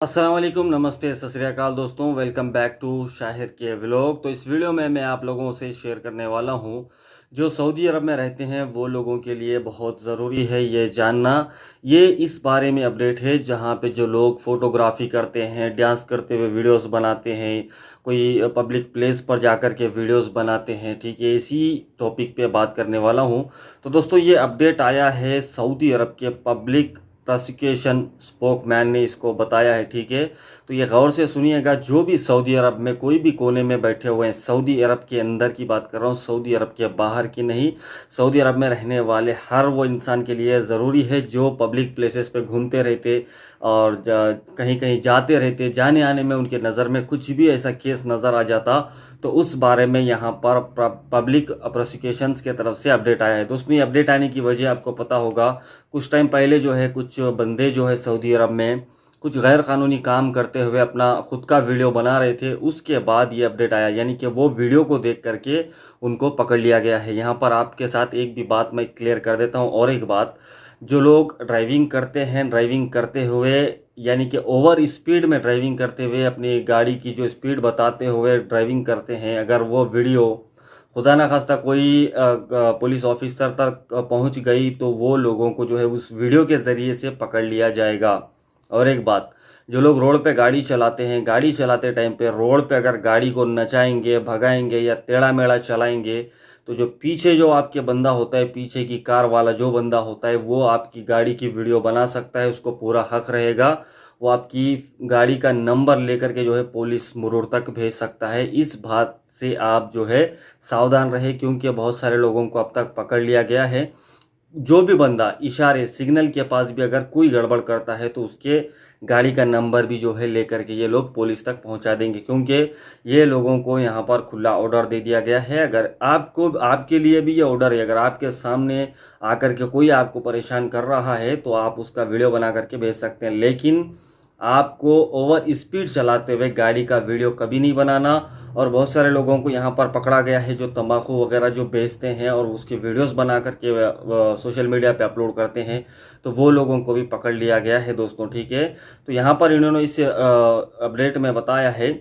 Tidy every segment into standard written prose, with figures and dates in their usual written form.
अस्सलाम वालेकुम, नमस्ते, सत श्री अकाल दोस्तों। वेलकम बैक टू शाहिर के व्लॉग। तो इस वीडियो में मैं आप लोगों से शेयर करने वाला हूं, जो सऊदी अरब में रहते हैं वो लोगों के लिए बहुत ज़रूरी है ये जानना। ये इस बारे में अपडेट है जहां पे जो लोग फ़ोटोग्राफी करते हैं, डांस करते हुए वीडियोस बनाते हैं, कोई पब्लिक प्लेस पर जाकर के वीडियोस बनाते हैं, ठीक है, इसी टॉपिक पे बात करने वाला हूं। तो दोस्तों ये अपडेट आया है सऊदी अरब के पब्लिक प्रोसिक्यूशन स्पोकमैन ने इसको बताया है, ठीक है। तो ये गौर से सुनिएगा, जो भी सऊदी अरब में कोई भी कोने में बैठे हुए हैं, सऊदी अरब के अंदर की बात कर रहा हूँ, सऊदी अरब के बाहर की नहीं, सऊदी अरब में रहने वाले हर वो इंसान के लिए ज़रूरी है जो पब्लिक प्लेसेस पे घूमते रहते और कहीं कहीं जाते रहते, जाने आने में उनके नज़र में कुछ भी ऐसा केस नज़र आ जाता तो उस बारे में यहाँ पर पब्लिक प्रोसिक्यूशंस के तरफ से अपडेट आया है। दोस्तों ये अपडेट आने की वजह आपको पता होगा, कुछ टाइम पहले जो है कुछ बंदे जो है सऊदी अरब में कुछ गैर कानूनी काम करते हुए अपना खुद का वीडियो बना रहे थे, उसके बाद ये अपडेट आया, यानी कि वो वीडियो को देख करके उनको पकड़ लिया गया है। यहाँ पर आपके साथ एक भी बात मैं क्लियर कर देता हूँ। और एक बात, जो लोग ड्राइविंग करते हैं, ड्राइविंग करते हुए यानी कि ओवर स्पीड में ड्राइविंग करते हुए अपनी गाड़ी की जो स्पीड बताते हुए ड्राइविंग करते हैं, अगर वो वीडियो खुदा ना खास्ता कोई पुलिस ऑफिसर तक पहुंच गई तो वो लोगों को जो है उस वीडियो के ज़रिए से पकड़ लिया जाएगा। और एक बात, जो लोग रोड पे गाड़ी चलाते हैं, गाड़ी चलाते टाइम पे रोड पे अगर गाड़ी को नचाएंगे, भगाएंगे या टेढ़ा मेढ़ा चलाएंगे तो जो पीछे जो आपके बंदा होता है, पीछे की कार वाला जो बंदा होता है, वो आपकी गाड़ी की वीडियो बना सकता है, उसको पूरा हक रहेगा। वो आपकी गाड़ी का नंबर लेकर के जो है पुलिस मुरूर तक भेज सकता है। इस बात से आप जो है सावधान रहे, क्योंकि बहुत सारे लोगों को अब तक पकड़ लिया गया है। जो भी बंदा इशारे सिग्नल के पास भी अगर कोई गड़बड़ करता है तो उसके गाड़ी का नंबर भी जो है लेकर के ये लोग पुलिस तक पहुंचा देंगे, क्योंकि ये लोगों को यहाँ पर खुला ऑर्डर दे दिया गया है। अगर आपको, आपके लिए भी ये ऑर्डर है, अगर आपके सामने आकर के कोई आपको परेशान कर रहा है तो आप उसका वीडियो बना करके भेज सकते हैं, लेकिन आपको ओवर स्पीड चलाते हुए गाड़ी का वीडियो कभी नहीं बनाना। और बहुत सारे लोगों को यहाँ पर पकड़ा गया है जो तंबाकू वगैरह जो बेचते हैं और उसके वीडियोस बना करके सोशल मीडिया पे अपलोड करते हैं, तो वो लोगों को भी पकड़ लिया गया है दोस्तों, ठीक है। तो यहाँ पर इन्होंने इस अपडेट में बताया है,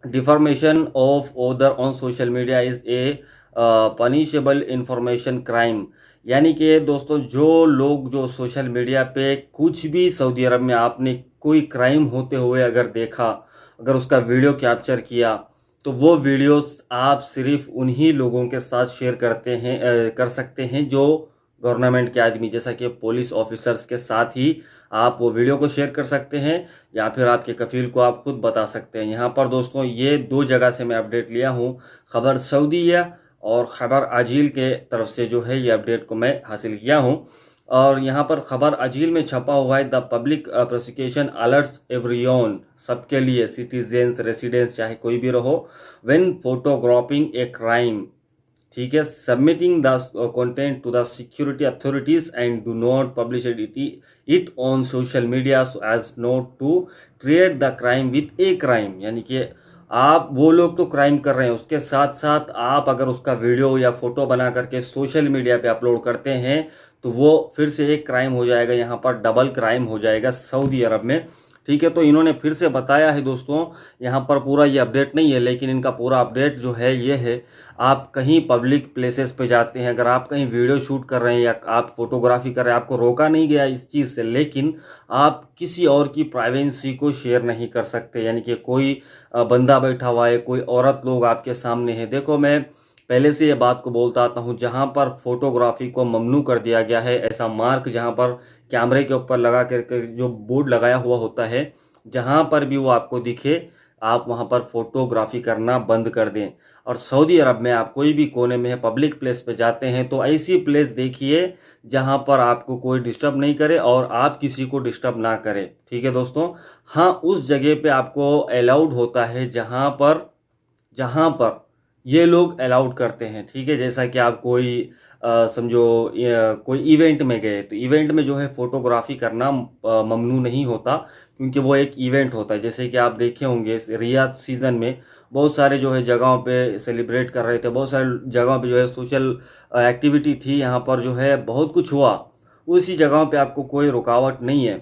deformation of order on social media is a punishable information crime. यानी कि दोस्तों जो लोग जो सोशल मीडिया पे कुछ भी सऊदी अरब में आपने कोई क्राइम होते हुए अगर देखा, अगर उसका वीडियो कैप्चर किया, तो वो वीडियोस आप सिर्फ उन्हीं लोगों के साथ शेयर करते हैं कर सकते हैं जो गवर्नमेंट के आदमी, जैसा कि पुलिस ऑफिसर्स के साथ ही आप वो वीडियो को शेयर कर सकते हैं, या फिर आपके कफील को आप खुद बता सकते हैं। यहाँ पर दोस्तों ये दो जगह से मैं अपडेट लिया हूँ, खबर सऊदीया और खबर अजील के तरफ से जो है ये अपडेट को मैं हासिल किया हूँ। और यहाँ पर खबर अजील में छपा हुआ है, the public prosecution alerts everyone, सबके लिए, सिटीजन्स, रेसिडेंट्स, चाहे कोई भी रहो, व्हेन फोटोग्राफिंग ए क्राइम, ठीक है, submitting the content to the security authorities and do not publish it on social media so as not to create the crime with a crime. यानी कि आप, वो लोग तो क्राइम कर रहे हैं, उसके साथ साथ आप अगर उसका वीडियो या फोटो बना करके सोशल मीडिया पे अपलोड करते हैं तो वो फिर से एक क्राइम हो जाएगा, यहाँ पर डबल क्राइम हो जाएगा सऊदी अरब में, ठीक है। तो इन्होंने फिर से बताया है दोस्तों, यहाँ पर पूरा ये अपडेट नहीं है लेकिन इनका पूरा अपडेट जो है ये है, आप कहीं पब्लिक प्लेसेस पे जाते हैं, अगर आप कहीं वीडियो शूट कर रहे हैं या आप फोटोग्राफी कर रहे हैं, आपको रोका नहीं गया इस चीज़ से, लेकिन आप किसी और की प्राइवेसी को शेयर नहीं कर सकते। यानी कि कोई बंदा बैठा हुआ है, कोई औरत लोग आपके सामने है, देखो मैं पहले से ये बात को बोलता आता हूँ, जहाँ पर फोटोग्राफी को ममनू कर दिया गया है, ऐसा मार्क जहाँ पर कैमरे के ऊपर लगा करके जो बोर्ड लगाया हुआ होता है, जहाँ पर भी वो आपको दिखे आप वहाँ पर फोटोग्राफी करना बंद कर दें। और सऊदी अरब में आप कोई भी कोने में है, पब्लिक प्लेस पे जाते हैं तो ऐसी प्लेस देखिए जहाँ पर आपको कोई डिस्टर्ब नहीं करे और आप किसी को डिस्टर्ब ना करें, ठीक है दोस्तों। हाँ, उस जगह पे आपको अलाउड होता है जहाँ पर ये लोग अलाउड करते हैं, ठीक है। जैसा कि आप कोई समझो कोई इवेंट में गए तो इवेंट में जो है फोटोग्राफी करना ममनू नहीं होता, क्योंकि वो एक इवेंट होता है। जैसे कि आप देखे होंगे रियाद सीज़न में बहुत सारे जो है जगहों पे सेलिब्रेट कर रहे थे, बहुत सारे जगहों पे जो है सोशल एक्टिविटी थी, यहाँ पर जो है बहुत कुछ हुआ, उसी जगहों पे आपको कोई रुकावट नहीं है।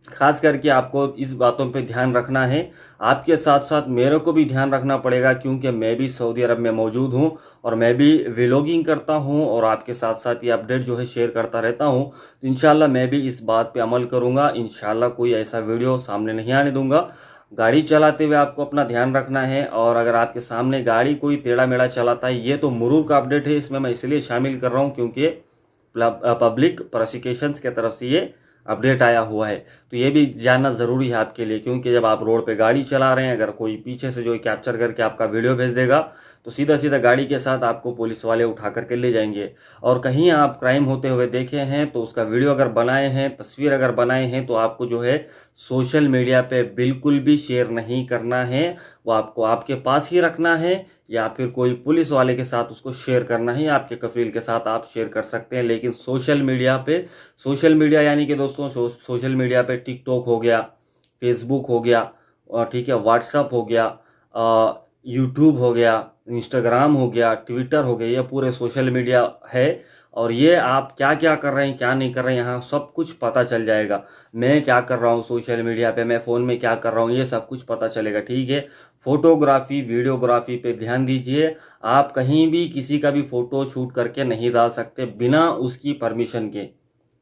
खास करके आपको इस बातों पे ध्यान रखना है। आपके साथ साथ मेरे को भी ध्यान रखना पड़ेगा, क्योंकि मैं भी सऊदी अरब में मौजूद हूँ और मैं भी व्लॉगिंग करता हूँ और आपके साथ साथ ये अपडेट जो है शेयर करता रहता हूँ। तो इंशाल्लाह मैं भी इस बात पे अमल करूँगा। इंशाल्लाह कोई ऐसा वीडियो सामने नहीं आने दूंगा। गाड़ी चलाते हुए आपको अपना ध्यान रखना है, और अगर आपके सामने गाड़ी कोई टेढ़ा मेढ़ा चलाता है, ये तो मुरूर का अपडेट है, इसमें मैं इसलिए शामिल कर रहा हूँ क्योंकि पब्लिक प्रोसिक्यूशंस की तरफ से ये अपडेट आया हुआ है। तो ये भी जानना ज़रूरी है आपके लिए, क्योंकि जब आप रोड पे गाड़ी चला रहे हैं, अगर कोई पीछे से जो कैप्चर करके आपका वीडियो भेज देगा तो सीधा सीधा गाड़ी के साथ आपको पुलिस वाले उठा करके ले जाएंगे। और कहीं आप क्राइम होते हुए देखे हैं तो उसका वीडियो अगर बनाए हैं, तस्वीर अगर बनाए हैं, तो आपको जो है सोशल मीडिया पे बिल्कुल भी शेयर नहीं करना है। वो आपको आपके पास ही रखना है, या फिर कोई पुलिस वाले के साथ उसको शेयर करना है, आपके कफील के साथ आप शेयर कर सकते हैं। लेकिन सोशल मीडिया पे, सोशल मीडिया यानी कि दोस्तों सोशल मीडिया पे टिकटॉक हो गया, फेसबुक हो गया, और ठीक है व्हाट्सअप हो गया, यूट्यूब हो गया, इंस्टाग्राम हो गया, ट्विटर हो गया, ये पूरे सोशल मीडिया है। और ये आप क्या क्या कर रहे हैं, क्या नहीं कर रहे हैं, यहाँ सब कुछ पता चल जाएगा। मैं क्या कर रहा हूँ सोशल मीडिया पे, मैं फ़ोन में क्या कर रहा हूँ, ये सब कुछ पता चलेगा। ठीक है, फोटोग्राफी वीडियोग्राफी पे ध्यान दीजिए। आप कहीं भी किसी का भी फ़ोटो शूट करके नहीं डाल सकते बिना उसकी परमिशन के।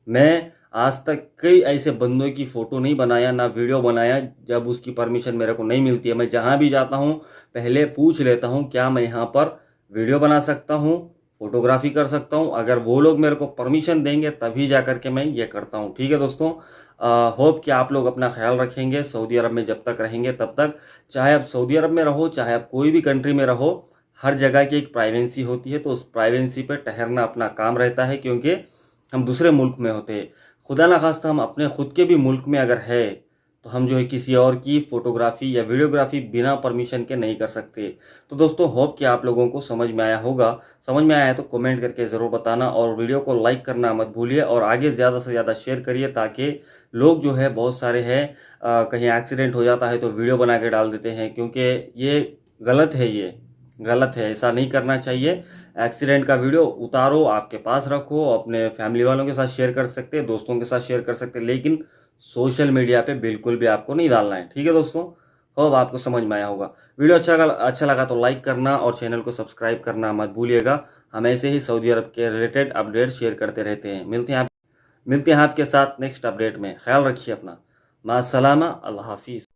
मैं आज तक कई ऐसे बंदों की फ़ोटो नहीं बनाया, ना वीडियो बनाया, जब उसकी परमिशन मेरे को नहीं मिलती है। मैं जहाँ भी जाता हूँ पहले पूछ लेता हूँ क्या मैं यहाँ पर वीडियो बना सकता हूँ, फोटोग्राफी कर सकता हूँ। अगर वो लोग मेरे को परमिशन देंगे तभी जा कर के मैं ये करता हूँ। ठीक है दोस्तों, होप कि आप लोग अपना ख्याल रखेंगे। सऊदी अरब में जब तक रहेंगे तब तक, चाहे आप सऊदी अरब में रहो, चाहे आप कोई भी कंट्री में रहो, हर जगह की एक प्राइवेसी होती है। तो उस प्राइवेसी पर ठहरना अपना काम रहता है, क्योंकि हम दूसरे मुल्क में होते हैं। खुदा ना खास्ता हम अपने खुद के भी मुल्क में अगर है तो हम जो है किसी और की फोटोग्राफी या वीडियोग्राफी बिना परमिशन के नहीं कर सकते। तो दोस्तों होप कि आप लोगों को समझ में आया होगा। समझ में आया है तो कमेंट करके ज़रूर बताना, और वीडियो को लाइक करना मत भूलिए, और आगे ज़्यादा से ज़्यादा शेयर करिए, ताकि लोग जो है बहुत सारे हैं कहीं एक्सीडेंट हो जाता है तो वीडियो बना के डाल देते हैं, क्योंकि ये गलत है, ये गलत है, ऐसा नहीं करना चाहिए। एक्सीडेंट का वीडियो उतारो, आपके पास रखो, अपने फैमिली वालों के साथ शेयर कर सकते हैं, दोस्तों के साथ शेयर कर सकते हैं, लेकिन सोशल मीडिया पे बिल्कुल भी आपको नहीं डालना है। ठीक है दोस्तों, होप आपको समझ में आया होगा। वीडियो अच्छा लगा तो लाइक करना और चैनल को सब्सक्राइब करना मत भूलिएगा। हम ऐसे ही सऊदी अरब के रिलेटेड अपडेट शेयर करते रहते हैं। मिलते हैं आपके साथ नेक्स्ट अपडेट में। ख्याल रखिए अपना। मास्सलामा, अल्लाह हाफिज़।